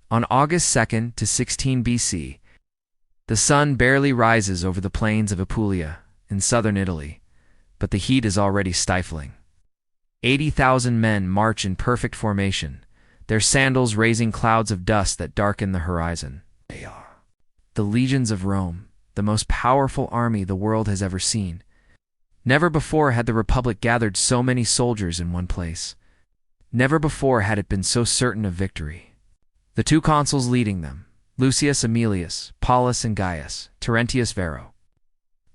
On August 2nd to 16 BC, the sun barely rises over the plains of Apulia in southern Italy, but the heat is already stifling. 80,000 men march in perfect formation, their sandals raising clouds of dust that darken the horizon. They are the legions of Rome, the most powerful army the world has ever seen. Never before had the Republic gathered so many soldiers in one place. Never before had it been so certain of victory. The two consuls leading them, Lucius Aemilius, Paulus and Gaius, Terentius Varro,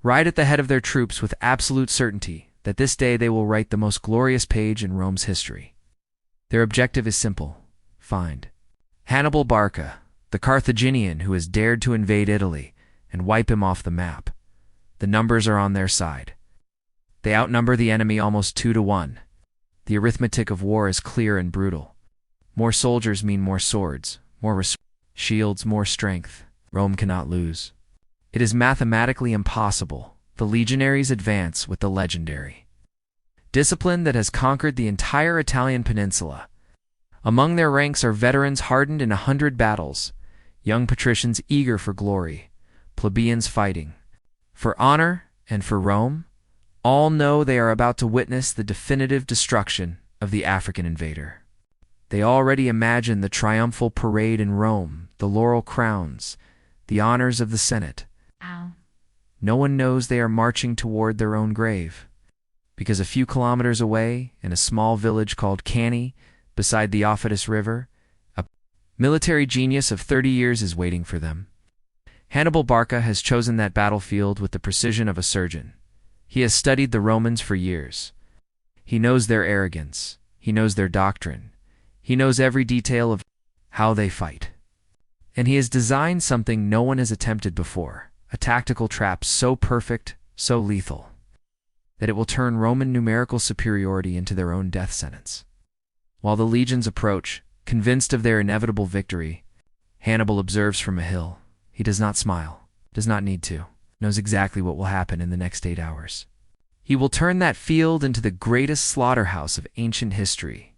ride at the head of their troops with absolute certainty that this day they will write the most glorious page in Rome's history. Their objective is simple: find Hannibal Barca, the Carthaginian who has dared to invade Italy, and wipe him off the map. The numbers are on their side. They outnumber the enemy almost 2-1. The arithmetic of war is clear and brutal. More soldiers mean more swords, more shields, more strength. Rome cannot lose. It is mathematically impossible. The legionaries advance with the legendary discipline that has conquered the entire Italian peninsula. Among their ranks are veterans hardened in 100 battles, young patricians eager for glory, plebeians fighting for honor and for Rome. All know they are about to witness the definitive destruction of the African invader. They already imagine the triumphal parade in Rome, the laurel crowns, the honors of the Senate. Ow. No one knows they are marching toward their own grave, because a few kilometers away, in a small village called Cannae, beside the Aufidus River, a military genius of 30 years is waiting for them. Hannibal Barca has chosen that battlefield with the precision of a surgeon. He has studied the Romans for years. He knows their arrogance. He knows their doctrine. He knows every detail of how they fight. And he has designed something no one has attempted before, a tactical trap so perfect, so lethal, that it will turn Roman numerical superiority into their own death sentence. While the legions approach, convinced of their inevitable victory, Hannibal observes from a hill. He does not smile, does not need to, knows exactly what will happen in the next 8 hours. He will turn that field into the greatest slaughterhouse of ancient history.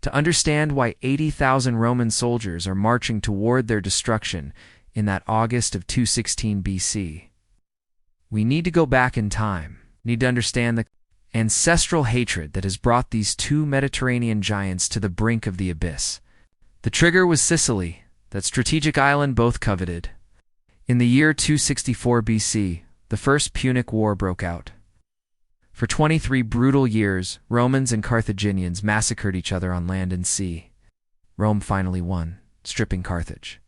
To understand why 80,000 Roman soldiers are marching toward their destruction in that August of 216 BC, we need to go back in time, need to understand the ancestral hatred that has brought these two Mediterranean giants to the brink of the abyss. The trigger was Sicily, that strategic island both coveted. In the year 264 BC, the First Punic War broke out. For 23 brutal years, Romans and Carthaginians massacred each other on land and sea. Rome finally won, stripping Carthage,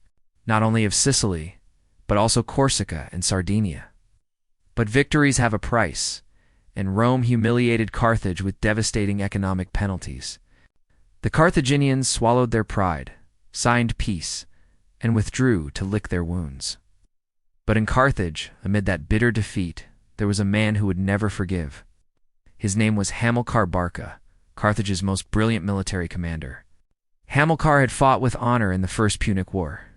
not only of Sicily, but also Corsica and Sardinia. But victories have a price, and Rome humiliated Carthage with devastating economic penalties. The Carthaginians swallowed their pride, signed peace, and withdrew to lick their wounds. But in Carthage, amid that bitter defeat, there was a man who would never forgive. His name was Hannibal Barca, Carthage's most brilliant military commander. Hamilcar had fought with honor in the First Punic War.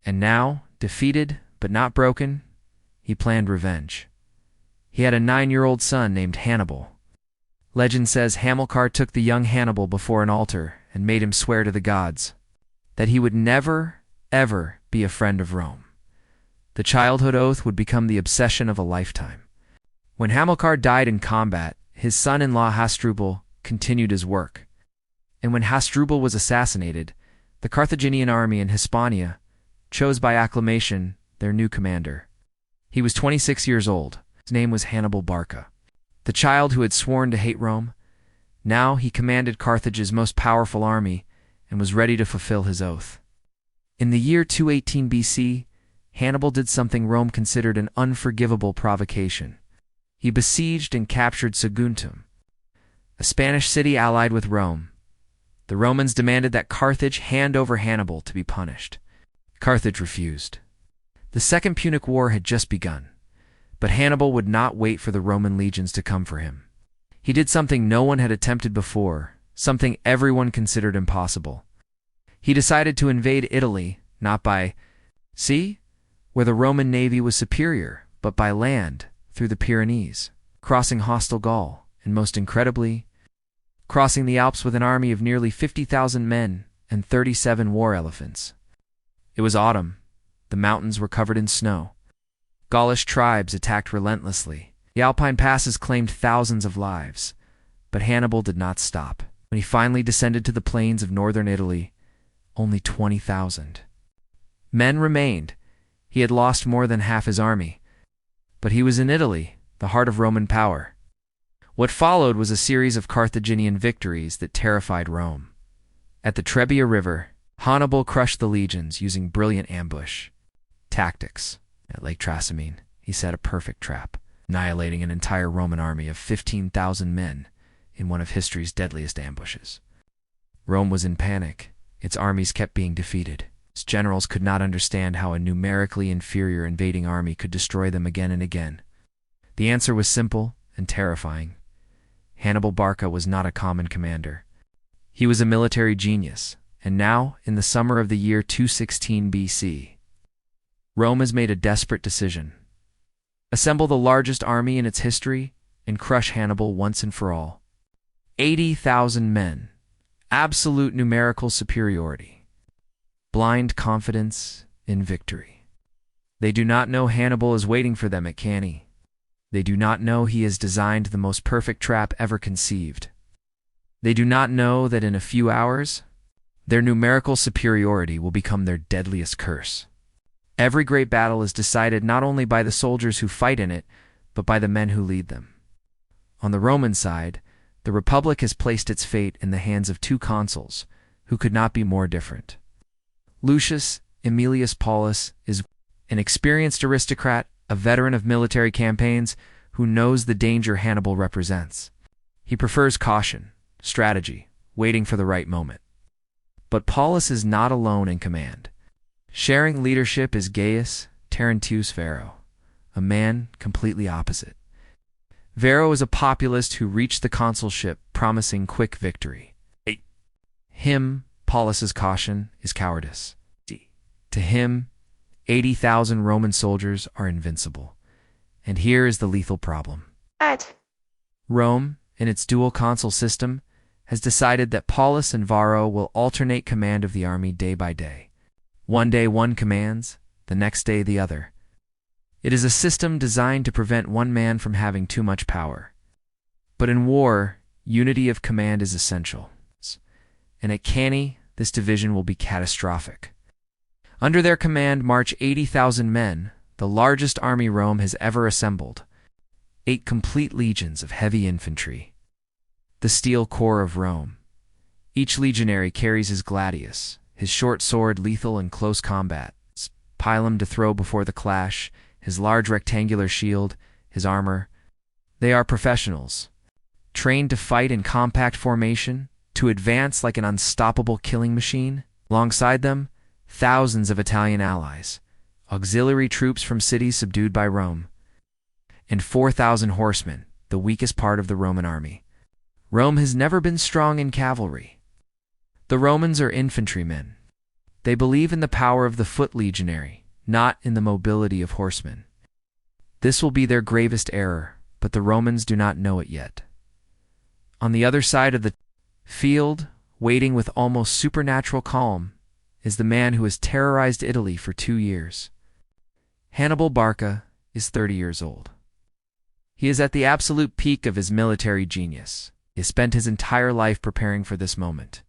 And now, defeated but not broken, he planned revenge. He had a 9-year-old son named Hannibal. Legend says Hamilcar took the young Hannibal before an altar and made him swear to the gods that he would never, ever be a friend of Rome. The childhood oath would become the obsession of a lifetime. When Hamilcar died in combat, his son-in-law Hasdrubal continued his work. And when Hasdrubal was assassinated, the Carthaginian army in Hispania chose by acclamation their new commander. He was 26 years old. His name was Hannibal Barca. The child who had sworn to hate Rome, now he commanded Carthage's most powerful army and was ready to fulfill his oath. In the year 218 BC, Hannibal did something Rome considered an unforgivable provocation. He besieged and captured Saguntum, a Spanish city allied with Rome. The Romans demanded that Carthage hand over Hannibal to be punished. Carthage refused. The Second Punic War had just begun, but Hannibal would not wait for the Roman legions to come for him. He did something no one had attempted before, something everyone considered impossible. He decided to invade Italy, not by sea, where the Roman navy was superior, but by land, through the Pyrenees, crossing hostile Gaul, and most incredibly, crossing the Alps with an army of nearly 50,000 men and 37 war elephants. It was autumn. The mountains were covered in snow. Gaulish tribes attacked relentlessly. The Alpine passes claimed thousands of lives. But Hannibal did not stop. When he finally descended to the plains of northern Italy, only 20,000 men remained. He had lost more than half his army. But he was in Italy, the heart of Roman power. What followed was a series of Carthaginian victories that terrified Rome. At the Trebia River, Hannibal crushed the legions using brilliant ambush tactics. At Lake Trasimene, he set a perfect trap, annihilating an entire Roman army of 15,000 men in one of history's deadliest ambushes. Rome was in panic. Its armies kept being defeated. Its generals could not understand how a numerically inferior invading army could destroy them again and again. The answer was simple and terrifying. Hannibal Barca was not a common commander. He was a military genius, and now, in the summer of the year 216 BC, Rome has made a desperate decision. Assemble the largest army in its history and crush Hannibal once and for all. 80,000 men. Absolute numerical superiority. Blind confidence in victory. They do not know Hannibal is waiting for them at Cannae. They do not know he has designed the most perfect trap ever conceived. They do not know that in a few hours, their numerical superiority will become their deadliest curse. Every great battle is decided not only by the soldiers who fight in it, but by the men who lead them. On the Roman side, the Republic has placed its fate in the hands of two consuls, who could not be more different. Lucius Aemilius Paulus is an experienced aristocrat, a veteran of military campaigns, who knows the danger Hannibal represents. He prefers caution, strategy, waiting for the right moment. But Paulus is not alone in command. Sharing leadership is Gaius Terentius Varro, a man completely opposite. Varro is a populist who reached the consulship promising quick victory. Him, Paulus's caution is cowardice. To him, 80,000 Roman soldiers are invincible. And here is the lethal problem. Rome, in its dual consul system, has decided that Paulus and Varro will alternate command of the army day by day. One day one commands, the next day the other. It is a system designed to prevent one man from having too much power. But in war, unity of command is essential. And at Cannae, this division will be catastrophic. Under their command march 80,000 men, the largest army Rome has ever assembled. 8 complete legions of heavy infantry. The steel core of Rome. Each legionary carries his gladius, his short sword lethal in close combat, his pilum to throw before the clash, his large rectangular shield, his armor. They are professionals, trained to fight in compact formation, to advance like an unstoppable killing machine. Alongside them, thousands of Italian allies, auxiliary troops from cities subdued by Rome, and 4,000 horsemen, the weakest part of the Roman army. Rome has never been strong in cavalry. The Romans are infantrymen. They believe in the power of the foot legionary, not in the mobility of horsemen. This will be their gravest error, but the Romans do not know it yet. On the other side of the field, waiting with almost supernatural calm, is the man who has terrorized Italy for 2 years. Hannibal Barca is 30 years old. He is at the absolute peak of his military genius. He has spent his entire life preparing for this moment.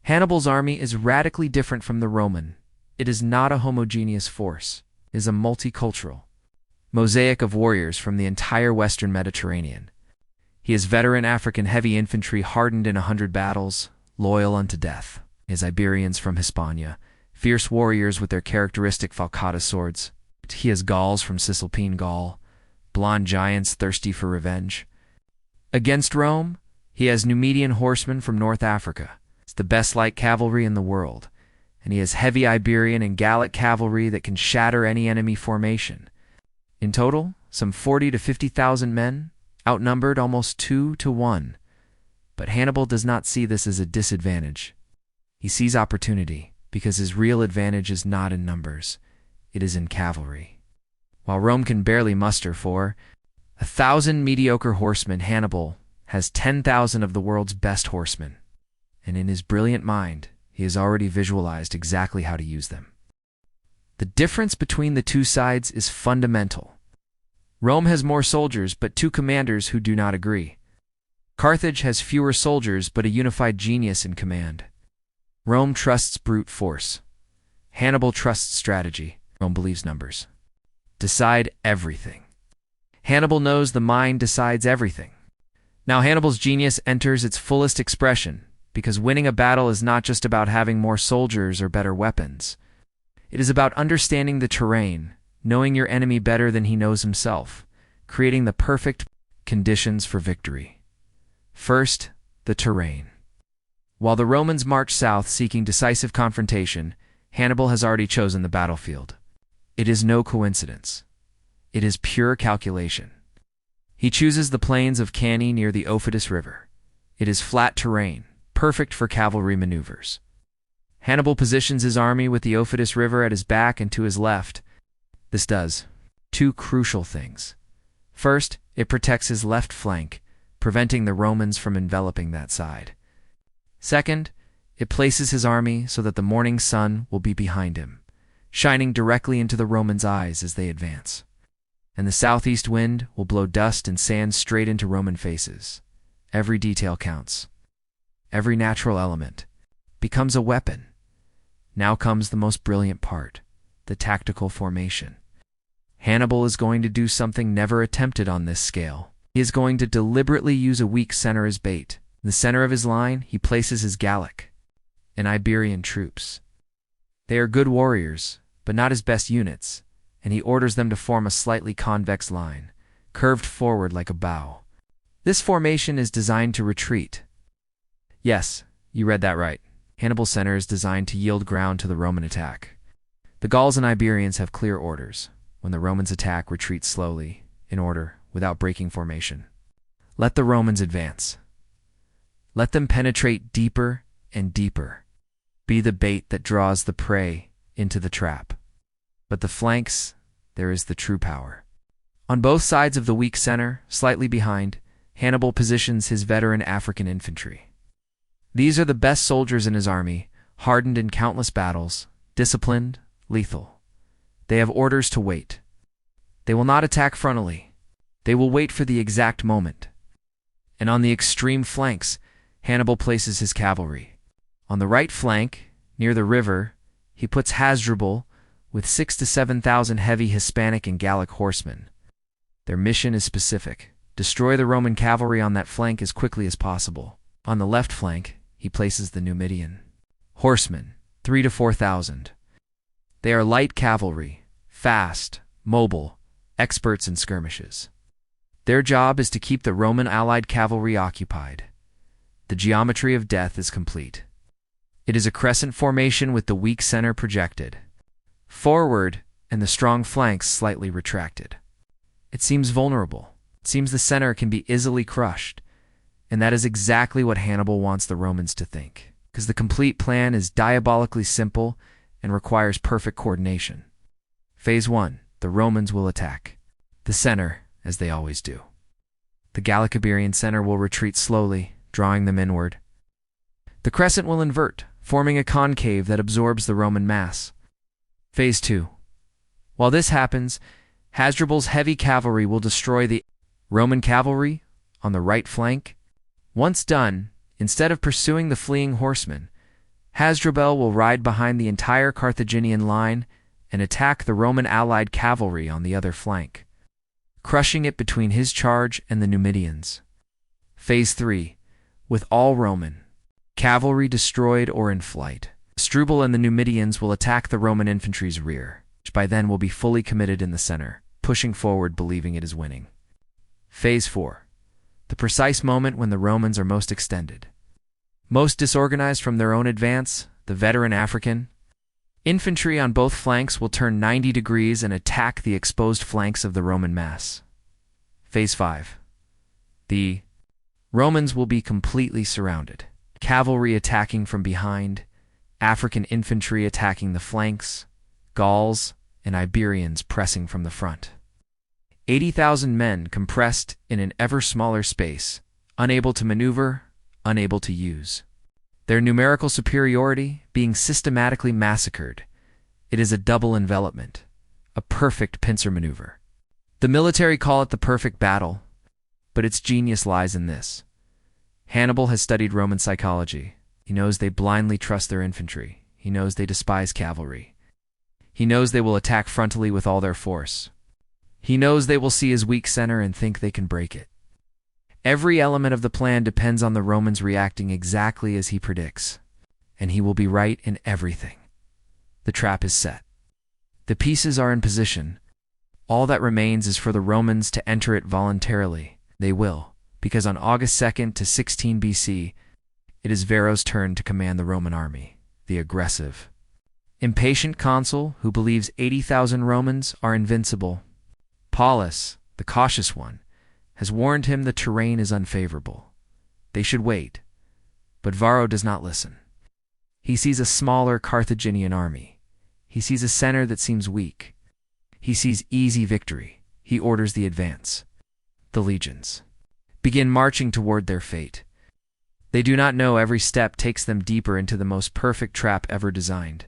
Hannibal's army is radically different from the Roman. It is not a homogeneous force. It is a multicultural mosaic of warriors from the entire Western Mediterranean. He is veteran African heavy infantry hardened in 100 battles, loyal unto death. He has Iberians from Hispania, fierce warriors with their characteristic falcata swords. He has Gauls from Cisalpine Gaul, blonde giants thirsty for revenge. Against Rome, he has Numidian horsemen from North Africa. It's the best light cavalry in the world, and he has heavy Iberian and Gallic cavalry that can shatter any enemy formation. In total, some 40 to 50,000 men, outnumbered almost 2 to 1. But Hannibal does not see this as a disadvantage. He sees opportunity, because his real advantage is not in numbers, it is in cavalry. While Rome can barely muster 1,000 mediocre horsemen, Hannibal has 10,000 of the world's best horsemen. And in his brilliant mind, he He has already visualized exactly how to use them. The difference between the two sides is fundamental. Rome has more soldiers, but two commanders who do not agree. Carthage has fewer soldiers, but a unified genius in command. Rome trusts brute force. Hannibal trusts strategy. Rome believes numbers. Decide everything. Hannibal knows the mind decides everything. Now Hannibal's genius enters its fullest expression, because winning a battle is not just about having more soldiers or better weapons. It is about understanding the terrain, knowing your enemy better than he knows himself, creating the perfect conditions for victory. First, the terrain. While the Romans march south seeking decisive confrontation, Hannibal has already chosen the battlefield. It is no coincidence. It is pure calculation. He chooses the plains of Cannae near the Aufidus River. It is flat terrain, perfect for cavalry maneuvers. Hannibal positions his army with the Aufidus River at his back and to his left. This does two crucial things. First, it protects his left flank, preventing the Romans from enveloping that side. Second, it places his army so that the morning sun will be behind him, shining directly into the Romans' eyes as they advance. And the southeast wind will blow dust and sand straight into Roman faces. Every detail counts. Every natural element becomes a weapon. Now comes the most brilliant part, the tactical formation. Hannibal is going to do something never attempted on this scale. He is going to deliberately use a weak center as bait. In the center of his line, he places his Gallic and Iberian troops. They are good warriors, but not his best units, and he orders them to form a slightly convex line, curved forward like a bow. This formation is designed to retreat. Yes, you read that right. Hannibal's center is designed to yield ground to the Roman attack. The Gauls and Iberians have clear orders. When the Romans attack, retreat slowly, in order, without breaking formation. Let the Romans advance. Let them penetrate deeper and deeper. Be the bait that draws the prey into the trap. But the flanks, there is the true power. On both sides of the weak center, slightly behind, Hannibal positions his veteran African infantry. These are the best soldiers in his army, hardened in countless battles, disciplined, lethal. They have orders to wait. They will not attack frontally. They will wait for the exact moment. And on the extreme flanks, Hannibal places his cavalry. On the right flank, near the river, he puts Hasdrubal with 6,000 to 7,000 heavy Hispanic and Gallic horsemen. Their mission is specific. Destroy the Roman cavalry on that flank as quickly as possible. On the left flank, he places the Numidian horsemen, 3,000 to 4,000. They are light cavalry, fast, mobile, experts in skirmishes. Their job is to keep the Roman allied cavalry occupied. The geometry of death is complete. It is a crescent formation with the weak center projected forward and the strong flanks slightly retracted. It seems vulnerable. It seems the center can be easily crushed. And that is exactly what Hannibal wants the Romans to think, because the complete plan is diabolically simple and requires perfect coordination. Phase 1. The Romans will attack the center, as they always do. The Gallic-Iberian center will retreat slowly, drawing them inward. The crescent will invert, forming a concave that absorbs the Roman mass. Phase 2. While this happens, Hasdrubal's heavy cavalry will destroy the Roman cavalry on the right flank. Once done, instead of pursuing the fleeing horsemen, Hasdrubal will ride behind the entire Carthaginian line and attack the Roman allied cavalry on the other flank, crushing it between his charge and the Numidians. Phase 3. With all Roman cavalry destroyed or in flight, Hasdrubal and the Numidians will attack the Roman infantry's rear, which by then will be fully committed in the center, pushing forward believing it is winning. Phase 4. The precise moment when the Romans are most extended, most disorganized from their own advance, the veteran African infantry on both flanks will turn 90 degrees and attack the exposed flanks of the Roman mass. Phase 5. The Romans will be completely surrounded. Cavalry attacking from behind, African infantry attacking the flanks, Gauls and Iberians pressing from the front. 80,000 men compressed in an ever smaller space, unable to maneuver, unable to use. Their numerical superiority being systematically massacred. It is a double envelopment, a perfect pincer maneuver. The military call it the perfect battle, but its genius lies in this. Hannibal has studied Roman psychology. He knows they blindly trust their infantry. He knows they despise cavalry. He knows they will attack frontally with all their force. He knows they will see his weak center and think they can break it. Every element of the plan depends on the Romans reacting exactly as he predicts, and he will be right in everything. The trap is set. The pieces are in position. All that remains is for the Romans to enter it voluntarily. They will, because on August 2nd to 16 BC, it is Varro's turn to command the Roman army, the aggressive, impatient consul who believes 80,000 Romans are invincible. Paulus, the cautious one, has warned him the terrain is unfavorable. They should wait, but Varro does not listen. He sees a smaller Carthaginian army. He sees a center that seems weak. He sees easy victory. He orders the advance. The legions begin marching toward their fate. They do not know every step takes them deeper into the most perfect trap ever designed.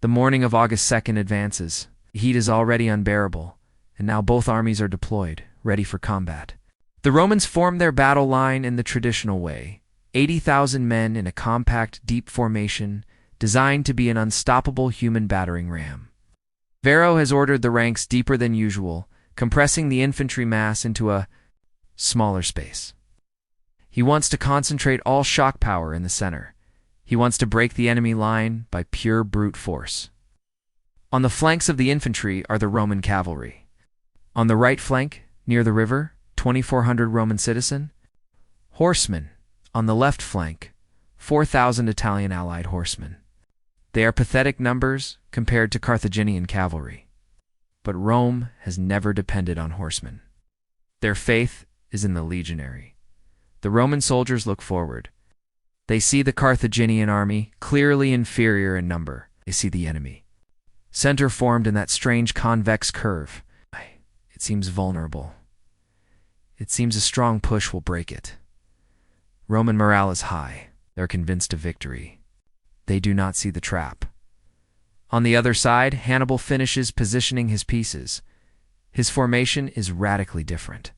The morning of August 2nd advances. The heat is already unbearable, and now both armies are deployed, ready for combat. The Romans form their battle line in the traditional way, 80,000 men in a compact, deep formation, designed to be an unstoppable human battering ram. Varro has ordered the ranks deeper than usual, compressing the infantry mass into a smaller space. He wants to concentrate all shock power in the center. He wants to break the enemy line by pure brute force. On the flanks of the infantry are the Roman cavalry. On the right flank, near the river, 2,400 Roman citizen. Horsemen. On the left flank, 4,000 Italian allied horsemen. They are pathetic numbers compared to Carthaginian cavalry. But Rome has never depended on horsemen. Their faith is in the legionary. The Roman soldiers look forward. They see the Carthaginian army, clearly inferior in number. They see the enemy, center formed in that strange convex curve. It seems vulnerable. It seems a strong push will break it. Roman morale is high. They're convinced of victory. They do not see the trap. On the other side, Hannibal finishes positioning his pieces. His formation is radically different.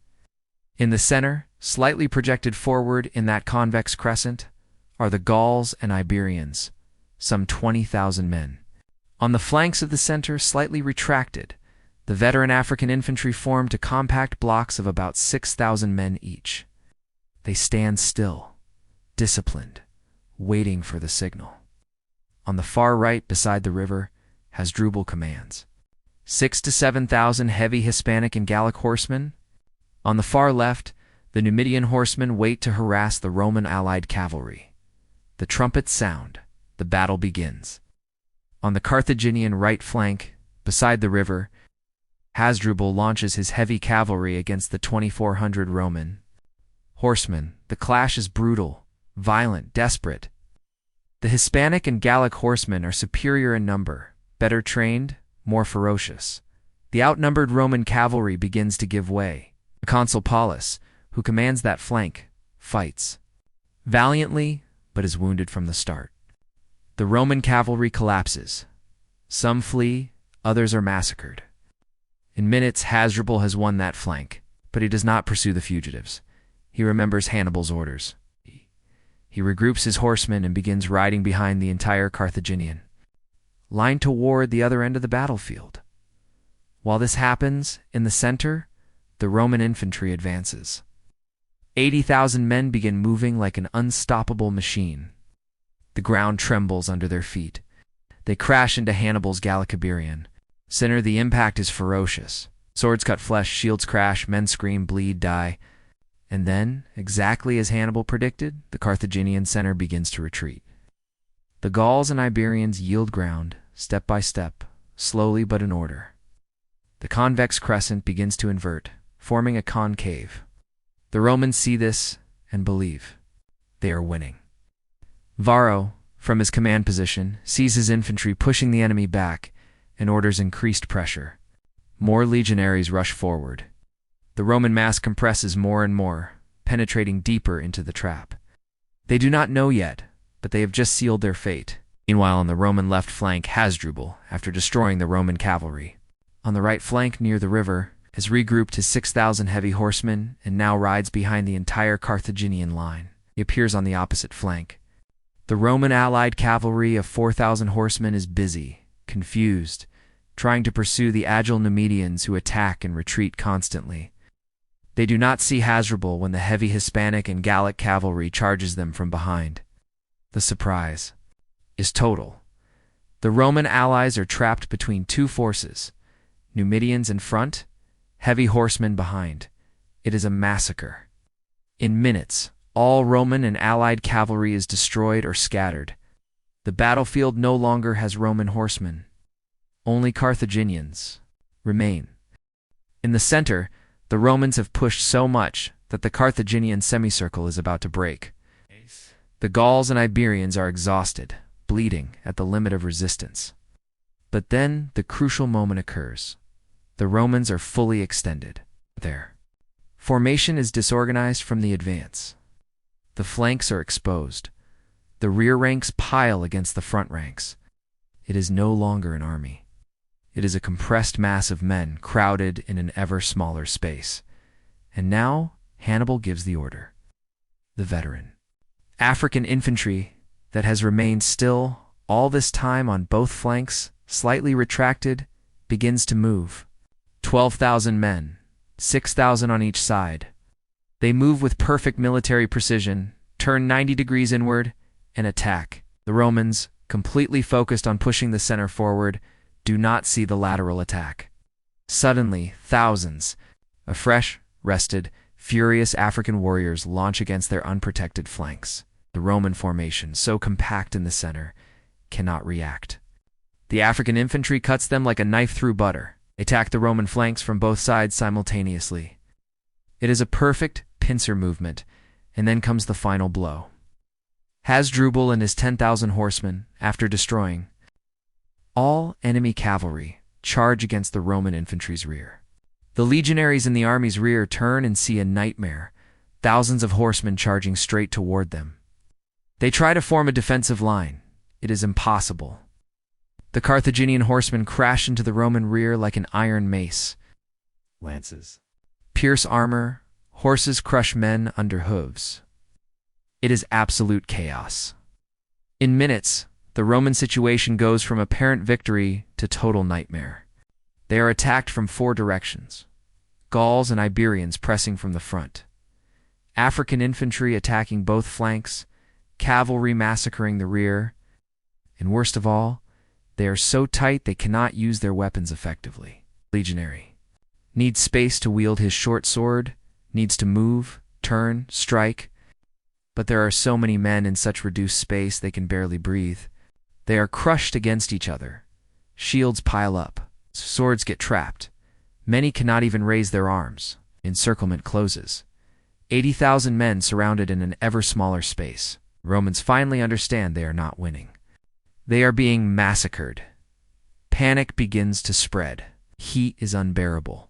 In the center, slightly projected forward in that convex crescent, are the Gauls and Iberians, some 20,000 men. On the flanks of the center, slightly retracted, the veteran African infantry form to compact blocks of about 6,000 men each. They stand still, disciplined, waiting for the signal. On the far right, beside the river, Hasdrubal commands 6,000 to 7,000 heavy Hispanic and Gallic horsemen. On the far left, the Numidian horsemen wait to harass the Roman allied cavalry. The trumpets sound. The battle begins. On the Carthaginian right flank, beside the river, Hasdrubal launches his heavy cavalry against the 2,400 Roman horsemen. The clash is brutal, violent, desperate. The Hispanic and Gallic horsemen are superior in number, better trained, more ferocious. The outnumbered Roman cavalry begins to give way. The consul Paulus, who commands that flank, fights valiantly, but is wounded from the start. The Roman cavalry collapses. Some flee, others are massacred. In minutes, Hasdrubal has won that flank, but he does not pursue the fugitives. He remembers Hannibal's orders. He regroups his horsemen and begins riding behind the entire Carthaginian line toward the other end of the battlefield. While this happens, in the center, the Roman infantry advances. 80,000 men begin moving like an unstoppable machine. The ground trembles under their feet. They crash into Hannibal's Gallic Iberian. Center, the impact is ferocious. Swords cut flesh, shields crash, men scream, bleed, die. And then, exactly as Hannibal predicted, the Carthaginian center begins to retreat. The Gauls and Iberians yield ground, step by step, slowly but in order. The convex crescent begins to invert, forming a concave. The Romans see this and believe. They are winning. Varro, from his command position, sees his infantry pushing the enemy back and orders increased pressure. More legionaries rush forward. The Roman mass compresses more and more, penetrating deeper into the trap. They do not know yet, but they have just sealed their fate. Meanwhile, on the Roman left flank, Hasdrubal, after destroying the Roman cavalry, on the right flank near the river, has regrouped his 6,000 heavy horsemen and now rides behind the entire Carthaginian line. He appears on the opposite flank. The Roman allied cavalry of 4,000 horsemen is busy, confused, trying to pursue the agile Numidians who attack and retreat constantly. They do not see Hasdrubal when the heavy Hispanic and Gallic cavalry charges them from behind. The surprise is total. The Roman allies are trapped between two forces, Numidians in front, heavy horsemen behind. It is a massacre. In minutes, all Roman and allied cavalry is destroyed or scattered. The battlefield no longer has Roman horsemen. Only Carthaginians remain. In the center, the Romans have pushed so much that the Carthaginian semicircle is about to break. The Gauls and Iberians are exhausted, bleeding at the limit of resistance. But then the crucial moment occurs. The Romans are fully extended. Their formation is disorganized from the advance. The flanks are exposed. The rear ranks pile against the front ranks. It is no longer an army. It is a compressed mass of men crowded in an ever smaller space. And now Hannibal gives the order. The veteran African infantry that has remained still all this time on both flanks, slightly retracted, begins to move. 12,000 men, 6,000 on each side. They move with perfect military precision, turn 90 degrees inward, and attack. The Romans, completely focused on pushing the center forward, do not see the lateral attack. Suddenly, thousands of fresh, rested, furious African warriors launch against their unprotected flanks. The Roman formation, so compact in the center, cannot react. The African infantry cuts them like a knife through butter. They attack the Roman flanks from both sides simultaneously. It is a perfect pincer movement, and then comes the final blow. Hasdrubal and his 10,000 horsemen, after destroying all enemy cavalry, charge against the Roman infantry's rear. The legionaries in the army's rear turn and see a nightmare, thousands of horsemen charging straight toward them. They try to form a defensive line. It is impossible. The Carthaginian horsemen crash into the Roman rear like an iron mace. Lances pierce armor, horses crush men under hooves. It is absolute chaos. In minutes, the Roman situation goes from apparent victory to total nightmare. They are attacked from 4 directions. Gauls and Iberians pressing from the front. African infantry attacking both flanks, cavalry massacring the rear, and worst of all, they are so tight they cannot use their weapons effectively. Legionary needs space to wield his short sword, needs to move, turn, strike, but there are so many men in such reduced space they can barely breathe. They are crushed against each other. Shields pile up. Swords get trapped. Many cannot even raise their arms. Encirclement closes. 80,000 men surrounded in an ever smaller space. Romans finally understand they are not winning. They are being massacred. Panic begins to spread. Heat is unbearable.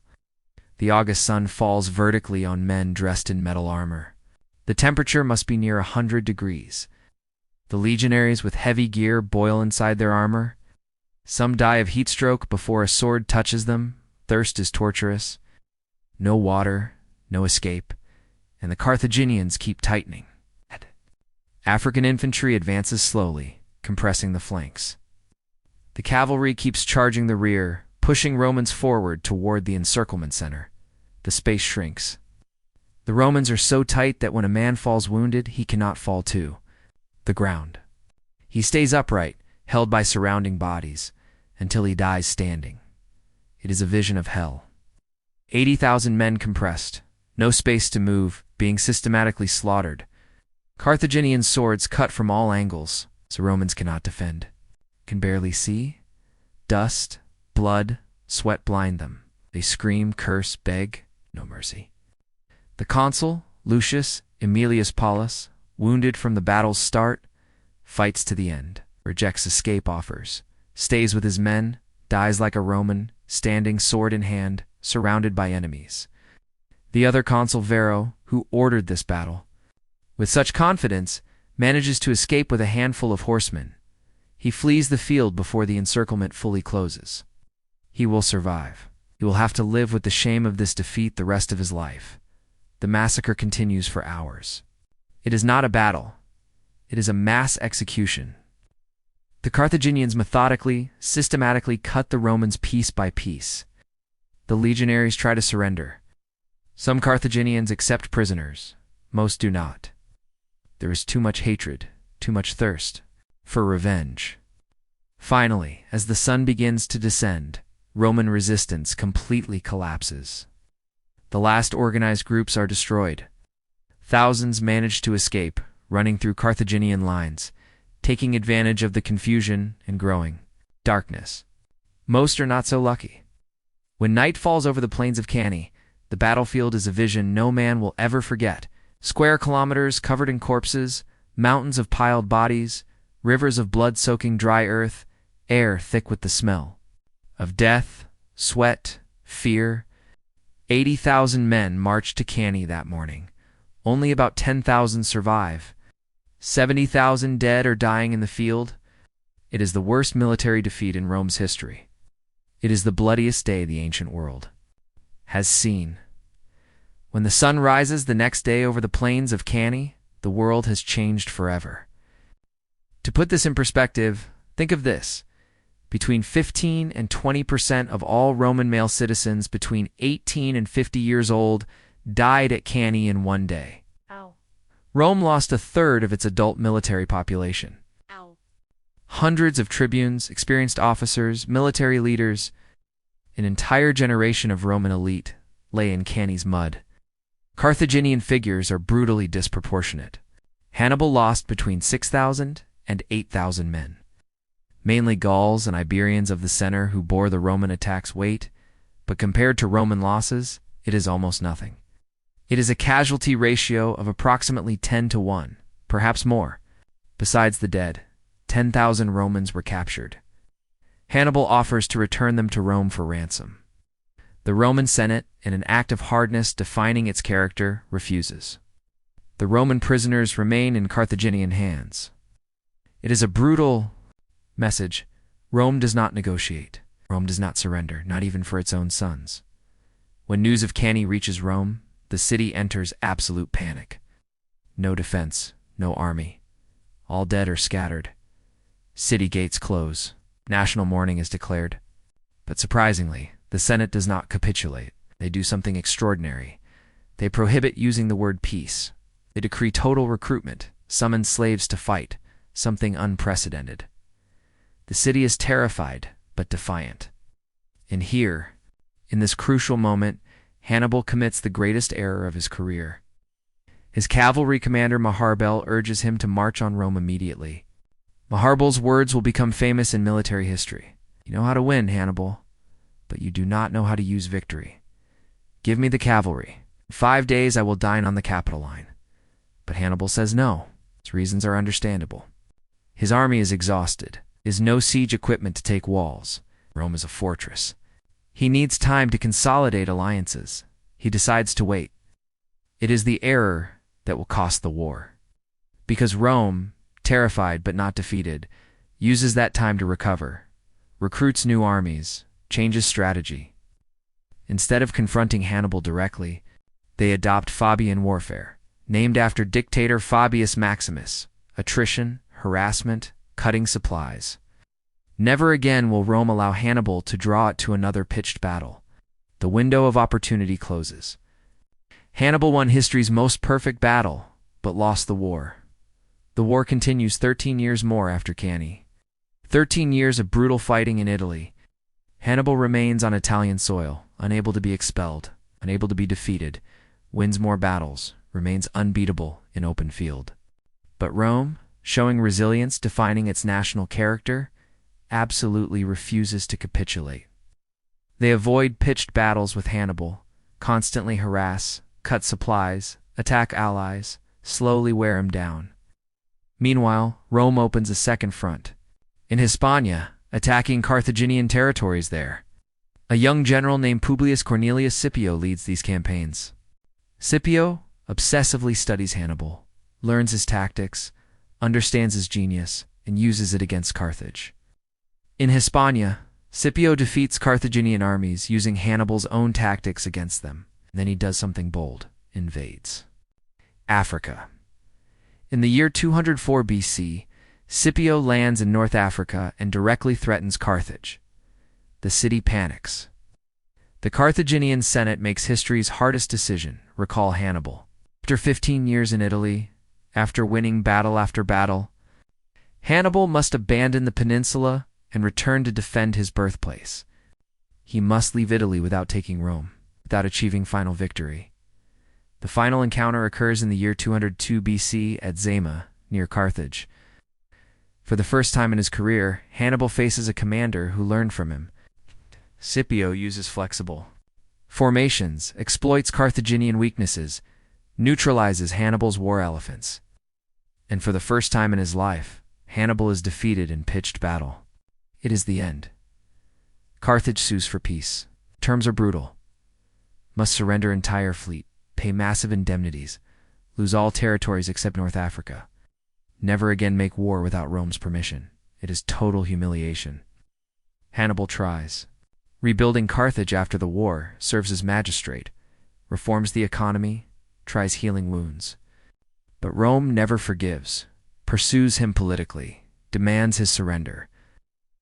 The August sun falls vertically on men dressed in metal armor. The temperature must be near 100 degrees. The legionaries with heavy gear boil inside their armor. Some die of heat stroke before a sword touches them. Thirst is torturous. No water, no escape, and the Carthaginians keep tightening. African infantry advances slowly, compressing the flanks. The cavalry keeps charging the rear, pushing Romans forward toward the encirclement center. The space shrinks. The Romans are so tight that when a man falls wounded, he cannot fall to the ground. He stays upright, held by surrounding bodies, until he dies standing. It is a vision of hell. 80,000 men compressed, no space to move, being systematically slaughtered. Carthaginian swords cut from all angles, so Romans cannot defend. Can barely see. Dust, blood, sweat blind them. They scream, curse, beg, no mercy. The consul, Lucius Aemilius Paulus, wounded from the battle's start, fights to the end, rejects escape offers, stays with his men, dies like a Roman, standing sword in hand, surrounded by enemies. The other consul Vero, who ordered this battle, with such confidence, manages to escape with a handful of horsemen. He flees the field before the encirclement fully closes. He will survive. He will have to live with the shame of this defeat the rest of his life. The massacre continues for hours. It is not a battle. It is a mass execution. The Carthaginians methodically, systematically cut the Romans piece by piece. The legionaries try to surrender. Some Carthaginians accept prisoners. Most do not. There is too much hatred, too much thirst for revenge. Finally, as the sun begins to descend, Roman resistance completely collapses. The last organized groups are destroyed. Thousands manage to escape, running through Carthaginian lines, taking advantage of the confusion and growing darkness. Most are not so lucky. When night falls over the plains of Cannae, the battlefield is a vision no man will ever forget. Square kilometers covered in corpses, mountains of piled bodies, rivers of blood-soaking dry earth, air thick with the smell of death, sweat, fear. 80,000 men marched to Cannae that morning. Only about 10,000 survive. 70,000 dead or dying in the field. It is the worst military defeat in Rome's history. It is the bloodiest day the ancient world has seen. When the sun rises the next day over the plains of Cannae, the world has changed forever. To put this in perspective, think of this. Between 15 and 20% of all Roman male citizens between 18 and 50 years old died at Cannae in one day. Ow. Rome lost a third of its adult military population. Ow. Hundreds of tribunes, experienced officers, military leaders, an entire generation of Roman elite lay in Cannae's mud. Carthaginian figures are brutally disproportionate. Hannibal lost between 6,000 and 8,000 men. Mainly Gauls and Iberians of the center who bore the Roman attack's weight, but compared to Roman losses, it is almost nothing. It is a casualty ratio of approximately 10-1, perhaps more. Besides the dead, 10,000 Romans were captured. Hannibal offers to return them to Rome for ransom. The Roman Senate, in an act of hardness defining its character, refuses. The Roman prisoners remain in Carthaginian hands. It is a brutal message. Rome does not negotiate. Rome does not surrender, not even for its own sons. When news of Cannae reaches Rome, the city enters absolute panic. No defense, no army. All dead or scattered. City gates close. National mourning is declared. But surprisingly, the Senate does not capitulate. They do something extraordinary. They prohibit using the word peace. They decree total recruitment, summon slaves to fight, something unprecedented. The city is terrified, but defiant. And here, in this crucial moment, Hannibal commits the greatest error of his career. His cavalry commander Maharbel urges him to march on Rome immediately. Maharbal's words will become famous in military history. You know how to win, Hannibal, but you do not know how to use victory. Give me the cavalry. In 5 days I will dine on the capital line. But Hannibal says no. His reasons are understandable. His army is exhausted. Is no siege equipment to take walls. Rome is a fortress. He needs time to consolidate alliances. He decides to wait. It is the error that will cost the war. Because Rome, terrified but not defeated, uses that time to recover, recruits new armies, changes strategy. Instead of confronting Hannibal directly, they adopt Fabian warfare, named after dictator Fabius Maximus, attrition, harassment, cutting supplies. Never again will Rome allow Hannibal to draw it to another pitched battle. The window of opportunity closes. Hannibal won history's most perfect battle, but lost the war. The war continues 13 years more after Cannae. 13 years of brutal fighting in Italy. Hannibal remains on Italian soil, unable to be expelled, unable to be defeated, wins more battles, remains unbeatable in open field. But Rome, showing resilience defining its national character, absolutely refuses to capitulate. They avoid pitched battles with Hannibal, constantly harass, cut supplies, attack allies, slowly wear him down. Meanwhile, Rome opens a second front. In Hispania, attacking Carthaginian territories there. A young general named Publius Cornelius Scipio leads these campaigns. Scipio obsessively studies Hannibal, learns his tactics, understands his genius, and uses it against Carthage. In Hispania, Scipio defeats Carthaginian armies using Hannibal's own tactics against them. Then he does something bold, invades Africa. In the year 204 BC, Scipio lands in North Africa and directly threatens Carthage. The city panics. The Carthaginian Senate makes history's hardest decision, recall Hannibal. After 15 years in Italy, after winning battle after battle, Hannibal must abandon the peninsula and return to defend his birthplace. He must leave Italy without taking Rome, without achieving final victory. The final encounter occurs in the year 202 BC at Zama, near Carthage. For the first time in his career, Hannibal faces a commander who learned from him. Scipio uses flexible formations, exploits Carthaginian weaknesses, neutralizes Hannibal's war elephants. And for the first time in his life, Hannibal is defeated in pitched battle. It is the end. Carthage sues for peace. Terms are brutal. Must surrender entire fleet, pay massive indemnities, lose all territories except North Africa. Never again make war without Rome's permission. It is total humiliation. Hannibal tries. Rebuilding Carthage after the war, serves as magistrate, reforms the economy, tries healing wounds. But Rome never forgives, pursues him politically, demands his surrender.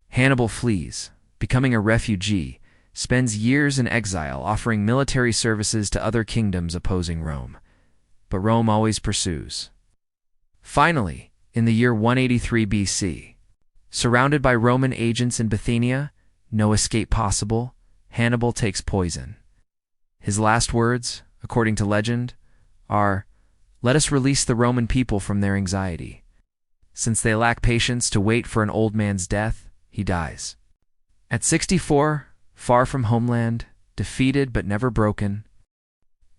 Hannibal flees, becoming a refugee, spends years in exile offering military services to other kingdoms opposing Rome. But Rome always pursues. Finally, in the year 183 BC, surrounded by Roman agents in Bithynia, no escape possible, Hannibal takes poison. His last words, according to legend, are, "Let us release the Roman people from their anxiety." Since they lack patience to wait for an old man's death, he dies. At 64, far from homeland, defeated but never broken,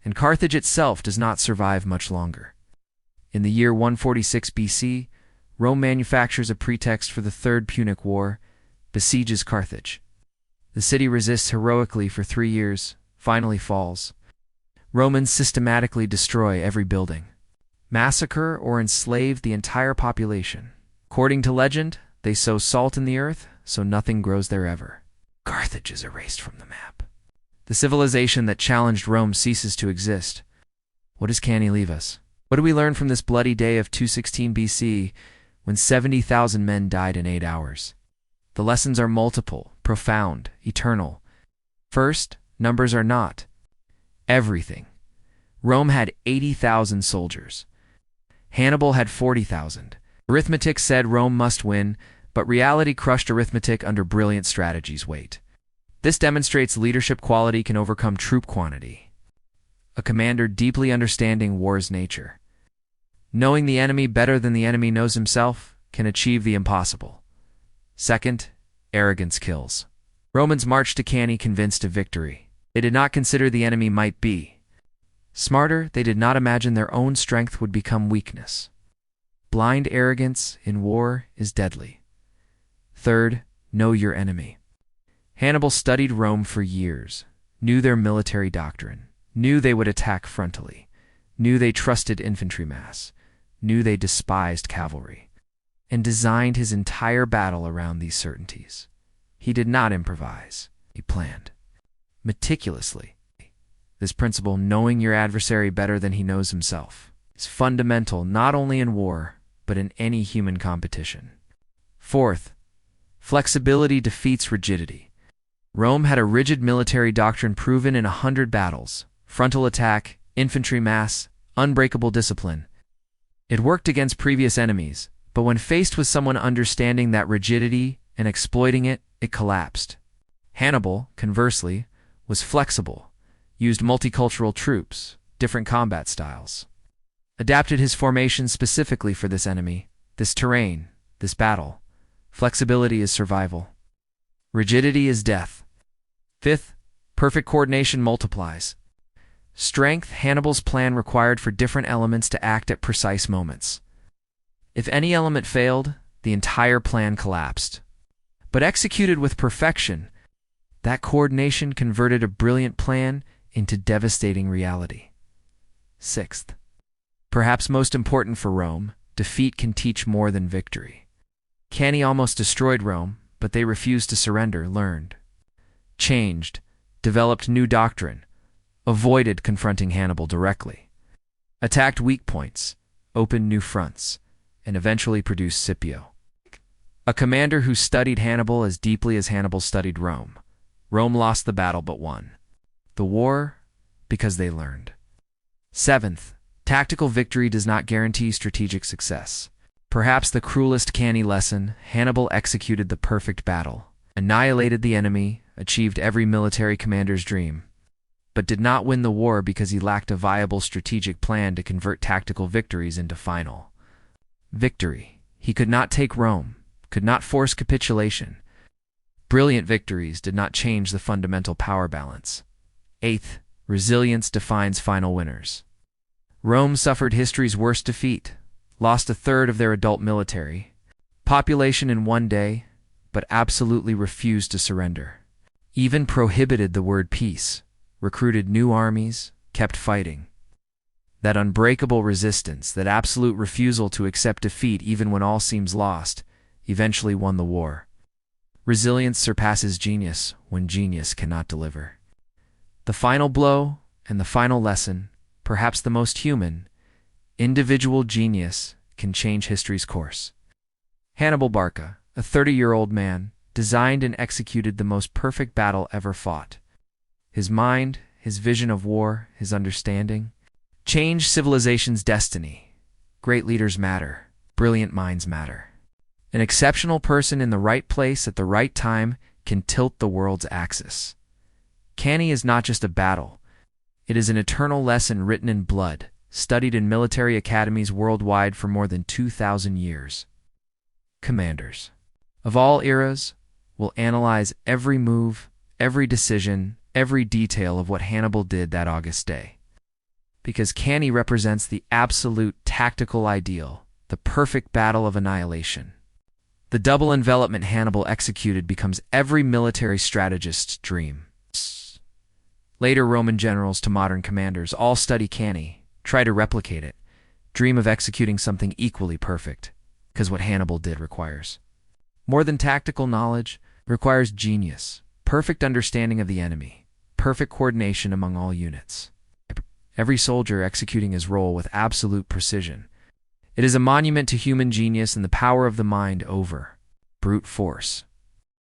and Carthage itself does not survive much longer. In the year 146 BC, Rome manufactures a pretext for the Third Punic War, besieges Carthage. The city resists heroically for 3 years, finally falls. Romans systematically destroy every building, massacre or enslave the entire population. According to legend, they sow salt in the earth, so nothing grows there ever. Carthage is erased from the map. The civilization that challenged Rome ceases to exist. What does Cannae leave us? What do we learn from this bloody day of 216 BC, when 70,000 men died in 8 hours? The lessons are multiple, profound, eternal. First, numbers are not everything. Rome had 80,000 soldiers. Hannibal had 40,000. Arithmetic said Rome must win, but reality crushed arithmetic under brilliant strategies. This demonstrates leadership quality can overcome troop quantity. A commander deeply understanding war's nature, knowing the enemy better than the enemy knows himself, can achieve the impossible. Second, arrogance kills. Romans marched to Cannae convinced of victory. They did not consider the enemy might be. Smarter, they did not imagine their own strength would become weakness. Blind arrogance in war is deadly. Third, know your enemy. Hannibal studied Rome for years, knew their military doctrine, knew they would attack frontally, knew they trusted infantry mass, knew they despised cavalry, and designed his entire battle around these certainties. He did not improvise, he planned meticulously. This principle, knowing your adversary better than he knows himself, is fundamental not only in war, but in any human competition. Fourth, flexibility defeats rigidity. Rome had a rigid military doctrine proven in 100 battles: frontal attack, infantry mass, unbreakable discipline. It worked against previous enemies, but when faced with someone understanding that rigidity and exploiting it, it collapsed. Hannibal, conversely, was flexible, used multicultural troops, different combat styles, adapted his formation specifically for this enemy, this terrain, this battle. Flexibility is survival. Rigidity is death. Fifth, perfect coordination multiplies. Strength, Hannibal's plan required for different elements to act at precise moments. If any element failed, the entire plan collapsed. But executed with perfection, that coordination converted a brilliant plan into devastating reality. Sixth, perhaps most important for Rome, defeat can teach more than victory. Cannae almost destroyed Rome, but they refused to surrender, learned, changed, developed new doctrine, avoided confronting Hannibal directly, attacked weak points, opened new fronts, and eventually produced Scipio, a commander who studied Hannibal as deeply as Hannibal studied Rome. Rome lost the battle but won the war because they learned. Seventh, tactical victory does not guarantee strategic success. Perhaps the cruelest Cannae lesson: Hannibal executed the perfect battle, annihilated the enemy, achieved every military commander's dream, but did not win the war because he lacked a viable strategic plan to convert tactical victories into final victory. He could not take Rome, could not force capitulation. Brilliant victories did not change the fundamental power balance. Eighth, resilience defines final winners. Rome suffered history's worst defeat, lost a third of their adult military population in one day, but absolutely refused to surrender. Even prohibited the word peace, recruited new armies, kept fighting. That unbreakable resistance, that absolute refusal to accept defeat even when all seems lost, eventually won the war. Resilience surpasses genius when genius cannot deliver. The final blow and the final lesson, perhaps the most human: individual genius can change history's course. Hannibal Barca, a 30-year-old man, designed and executed the most perfect battle ever fought. His mind, his vision of war, his understanding, changed civilization's destiny. Great leaders matter. Brilliant minds matter. An exceptional person in the right place at the right time can tilt the world's axis. Cannae is not just a battle. It is an eternal lesson written in blood, studied in military academies worldwide for more than 2,000 years. Commanders of all eras will analyze every move, every decision, every detail of what Hannibal did that August day. Because Cannae represents the absolute tactical ideal, the perfect battle of annihilation. The double envelopment Hannibal executed becomes every military strategist's dream. Later Roman generals to modern commanders all study Cannae, try to replicate it, dream of executing something equally perfect, because what Hannibal did requires more than tactical knowledge, requires genius, perfect understanding of the enemy, perfect coordination among all units. Every soldier executing his role with absolute precision. It is a monument to human genius and the power of the mind over brute force.